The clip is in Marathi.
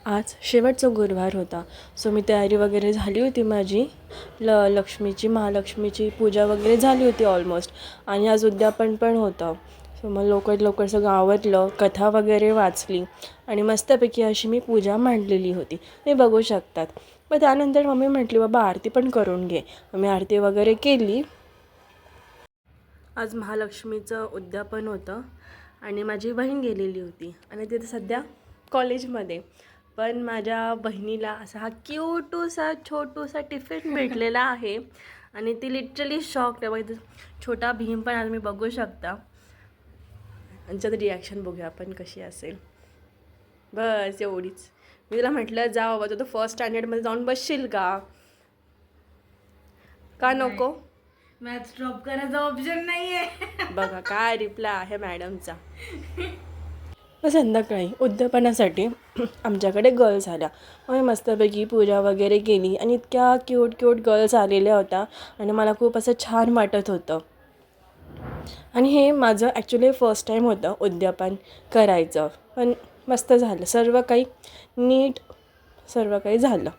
आज शेवटचा गुरुवार होता. सो मी तयारी वगैरे झाली होती माझी. लक्ष्मीची महालक्ष्मीची पूजा वगैरे झाली होती ऑलमोस्ट. आणि आज उद्यापन पण होतं. सो मग लवकर लवकर सगळं आवरलं, कथा वगैरे वाचली आणि मस्तपैकी अशी मी पूजा मांडलेली होती. ते बघू शकतात. मग त्यानंतर मम्मी म्हटली बाबा आरती पण करून घे. मी आरती वगैरे केली. आज महालक्ष्मीचं उद्यापन होतं आणि माझी बहीण गेलेली होती आणि तिथे सध्या कॉलेजमध्ये. पण माझ्या बहिणीला असा हा क्यूटूसा छोटूसा टिफिन भेटलेला आहे आणि ती लिटरली शॉक आहे. बघा छोटा भीम पण आज मी बघू शकता. त्यांच्यात रिॲक्शन बघूया आपण कशी असेल. बस एवढीच. मी तिला म्हटलं जा बाबा तू फर्स्ट स्टँडर्डमध्ये जाऊन बसशील का नको. मॅथ्स ड्रॉप करायचा ऑप्शन नाही आहे. बघा काय रिप्लाय आहे मॅडमचा. मग संध्याकाळी उद्यापनासाठी आमच्याकडे गर्ल्स आल्या. मग मस्तपैकी पूजा वगैरे केली आणि इतक्या क्यूट गर्ल्स आलेल्या होत्या आणि मला खूप असं छान वाटत होतं. आणि हे माझं ॲक्च्युली फर्स्ट टाईम होतं उद्यापन करायचं. पण मस्त झालं, सर्व काही नीट सर्व काही झालं.